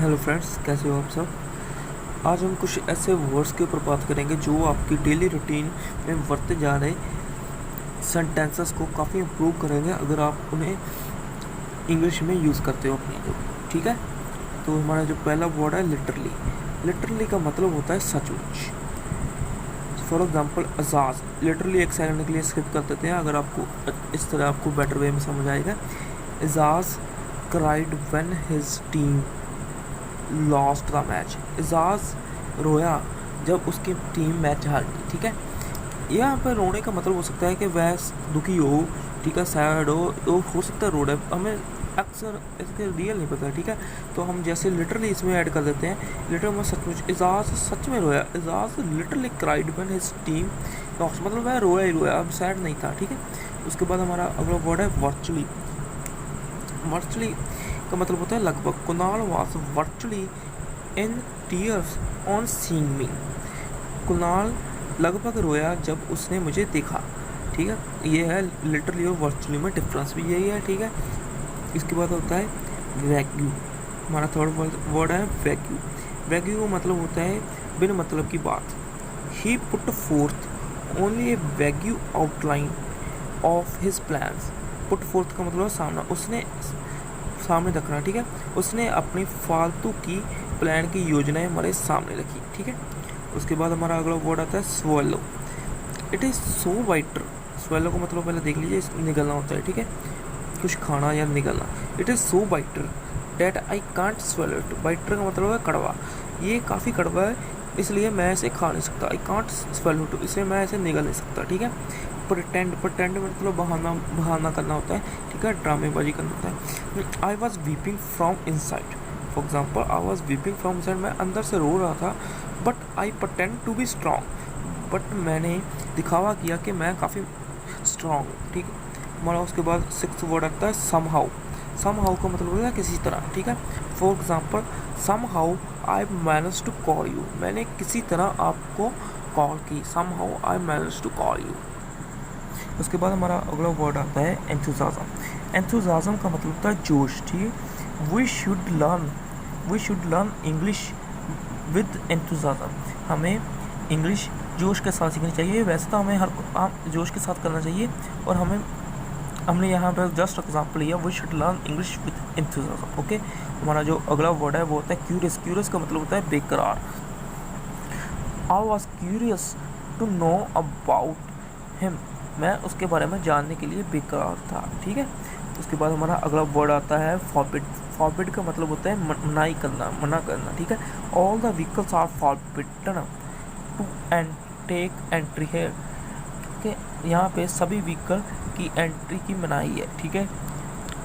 Hello friends, कैसे हो आप सब। आज हम कुछ ऐसे वर्ड्स के ऊपर बात करेंगे जो आपकी डेली रूटीन में बरते जा रहे सेंटेंसेस को काफ़ी इम्प्रूव करेंगे अगर आप उन्हें इंग्लिश में यूज़ करते हो अपनी को। ठीक है, तो हमारा जो पहला वर्ड है लिटरली। लिटरली का मतलब होता है सचमुच। फॉर एग्जाम्पल एजाज, लिटरली एक सेकंड के लिए स्किप कर देते हैं अगर आपको इस तरह आपको बेटर वे में समझ आएगा। Ejaz cried when his team lost the match. Ejaz रोया जब उसकी टीम मैच हार गई। ठीक है, यहाँ पर रोने का मतलब हो सकता है कि वह दुखी हो, ठीक है, सैड हो सकता है रोड है, हमें अक्सर इसके रियल नहीं पता। ठीक है, तो हम जैसे लिटरली इसमें ऐड कर देते हैं लिटरल में सचमुच। एजाज सच में रोया। Ejaz literally cried when his team lost, मतलब वह रोया ही रोया, अब सैड नहीं था। ठीक है, उसके बाद हमारा अगला वर्ड है वर्चुअली। वर्चुअली का मतलब होता है लगभग। Kunal was virtually in tears on seeing मी। कुणाल लगभग रोया जब उसने मुझे देखा। ठीक है, ये है लिटरली और वर्चुअली में डिफरेंस भी यही है। ठीक है, इसके बाद होता है वैग्यू। हमारा थर्ड वर्ड है वैग्यू। वैग्यू का मतलब होता है बिन मतलब की बात। He put forth only a vague outline of his plans. Put forth का मतलब सामना, उसने सामने रखना। ठीक है, उसने अपनी फालतू की प्लान की योजनाएं हमारे सामने रखी। ठीक है, उसके बाद हमारा अगला वर्ड आता है swallow. It is so bitter. Swallow का मतलब पहले देख लीजिए, निगलना होता है। ठीक है, कुछ खाना या निगलना। It is so bitter that I can't swallow it. Bitter का मतलब है कड़वा। ये काफ़ी कड़वा है इसलिए मैं इसे खा नहीं सकता। आई कांट स्वेलो इट, इसलिए मैं इसे निगल नहीं सकता। ठीक है, प्रटेंड मतलब बहाना करना होता है। ठीक है, ड्रामेबाजी करना होता है। I was weeping from inside. For example, I was weeping from inside, मैं अंदर से रो रहा था। But I pretend to be strong, but मैंने दिखावा किया कि मैं काफ़ी स्ट्रॉन्ग हूँ। ठीक है, हमारा उसके बाद सिक्स्थ वर्ड आता है समहाउ। समहाउ का मतलब होता है किसी तरह। ठीक है, for example somehow I manage to call you, मैंने किसी तरह आपको कॉल की। Somehow I manage to call you. उसके बाद हमारा अगला वर्ड आता है एंथुजाज़म। एंथुजाज़म का मतलब होता है जोश। ठीक है, we should learn English with enthusiasm. हमें इंग्लिश जोश के साथ सीखनी चाहिए। वैसे तो हमें हर काम जोश के साथ करना चाहिए, और हमने यहाँ पर जस्ट एग्जाम्पल लिया, we should learn English with enthusiasm. Okay, हमारा जो अगला वर्ड है वो होता है क्यूरियस। क्यूरियस का मतलब होता है बेकरार। I was curious to know about him, मैं उसके बारे में जानने के लिए बेकरार था। ठीक है, उसके बाद हमारा अगला वर्ड आता है फॉरबिड। फॉरबिड का मतलब होता है मनाही करना, मना करना। ठीक है, all the vehicles are forbidden to and take entry here. Okay, यहाँ पे सभी व्हीकल की एंट्री की मनाही है। ठीक है,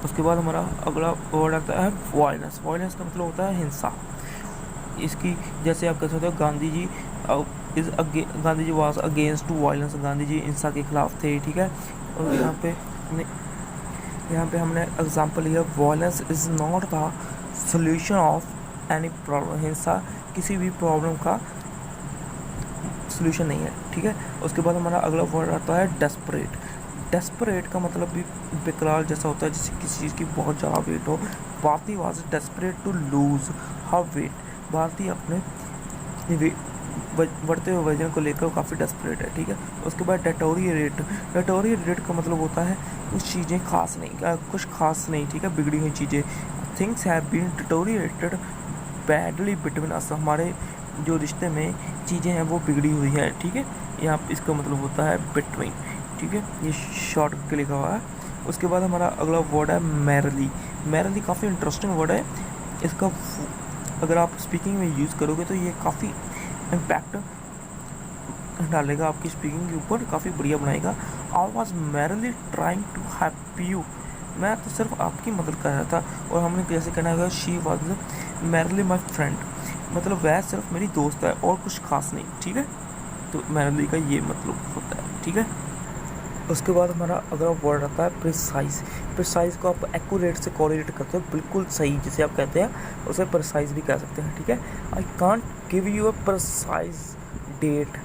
उसके बाद हमारा अगला वर्ड आता है वायलेंस। वायलेंस का मतलब होता है हिंसा। इसकी जैसे आप कह सकते हो Gandhi ji Gandhi ji was against to violence. Gandhi ji हिंसा के खिलाफ थे। ठीक है, और यहाँ पे हमने एग्जांपल लिया, violence is not the solution of any problem. हिंसा किसी भी प्रॉब्लम का सोल्यूशन नहीं है। ठीक है, उसके बाद हमारा अगला वर्ड आता है डेस्परेट। डेस्परेट का मतलब भी बेकरार जैसा होता है, जैसे किसी चीज़ की बहुत ज़्यादा वेट हो। Bharti was desperate to lose her weight. Bharti अपने बढ़ते हुए वजन को लेकर काफ़ी डेस्परेट है। ठीक है, उसके बाद डेटोरिएट। डेटोरिएट का मतलब होता है कुछ चीज़ें खास नहीं, कुछ खास नहीं। ठीक है, बिगड़ी हुई चीज़ें। Things have been deteriorated badly between us, हमारे जो रिश्ते में चीज़ें हैं वो बिगड़ी हुई है। ठीक है, यहाँ इसका मतलब होता है बिटवीन। ठीक है, ये शॉर्ट के लिखा हुआ है। उसके बाद हमारा अगला वर्ड है मैरली। मैरली काफ़ी इंटरेस्टिंग वर्ड है। इसका अगर आप स्पीकिंग में यूज़ करोगे तो ये काफ़ी इम्पैक्ट डालेगा आपकी स्पीकिंग के ऊपर, काफ़ी बढ़िया बनाएगा। I was merely trying to help you, मैं तो सिर्फ आपकी मदद कर रहा था। और हमने कैसे कहना है, she was merely my friend, मतलब वह सिर्फ मेरी दोस्त है और कुछ खास नहीं। ठीक है, तो मैरली का ये मतलब होता है। ठीक है, उसके बाद हमारा अगला वर्ड आता है प्रिसाइज। प्रिसाइज को आप एक्यूरेट से कोरिलेट करते हो, बिल्कुल सही जिसे आप कहते हैं उसे प्रिसाइज भी कह सकते हैं। ठीक है, I can't give you a precise date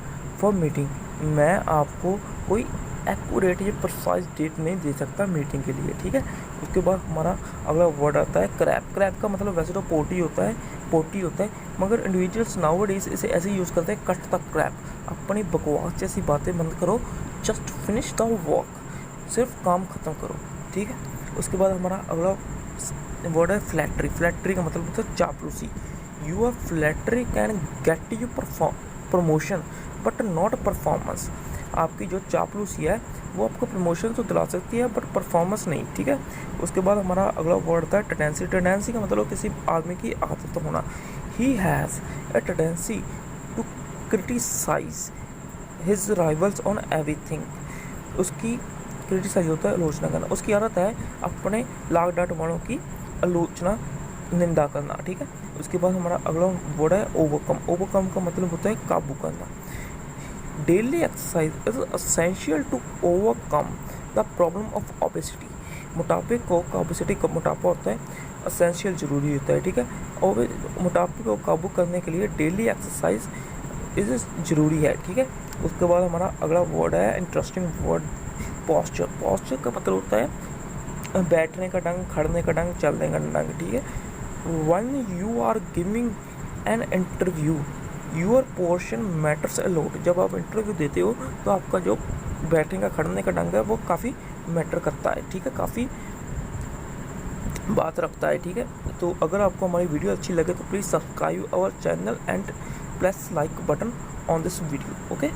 for meeting, मैं आपको कोई एक्यूरेट या प्रिसाइज डेट नहीं दे सकता मीटिंग के लिए। ठीक है, उसके बाद हमारा अगला वर्ड आता है क्रैप। क्रैप का मतलब वैसे तो पोटी होता है, पोटी होता है, मगर इंडिविजुअल्स नाउअडेज इसे ऐसे यूज़ करते हैं, कट द क्रैप, अपनी बकवास जैसी बातें बंद करो, जस्ट फिनिश द वर्क, सिर्फ काम ख़त्म करो, ठीक है। उसके बाद हमारा अगला वर्ड है फ्लैटरी। फ्लैटरी का मतलब होता है चापलूसी। Your flattery can get you promotion but not performance. आपकी जो चापलूसी है वो आपको प्रमोशन तो दिला सकती है बट परफॉर्मेंस नहीं, ठीक है। उसके बाद हमारा अगला वर्ड था टेंडेंसी। टेंडेंसी का मतलब किसी आदमी की आदत होना। He has a tendency to criticise his rivals on everything. उसकी क्रिटिसाइज होता है आलोचना करना। उसकी आदत है अपने लाग डाट वालों की आलोचना, निंदा करना, ठीक है। उसके बाद हमारा अगला वर्ड है ओवरकम। ओवरकम का मतलब होता है काबू करना। Daily exercise is essential to overcome the problem of obesity. मोटापे को, ओबेसिटी का मोटापा होता है, असेंशियल ज़रूरी होता है, ठीक है। और मोटापे को काबू करने के लिए डेली एक्सरसाइज इज ज़रूरी है, ठीक है। उसके बाद हमारा अगला वर्ड है इंटरेस्टिंग वर्ड पॉस्चर। पॉस्चर का मतलब होता है बैठने का ढंग, खड़ने का ढंग, चलने का ढंग, ठीक है। When you are giving an interview your portion matters a lot. जब आप इंटरव्यू देते हो तो आपका जो बैठने का, खड़ने का ढंग है वो काफ़ी मैटर करता है, ठीक है, काफ़ी बात रखता है, ठीक है। तो अगर आपको हमारी वीडियो अच्छी लगे तो please subscribe our channel and press like button on this video, okay.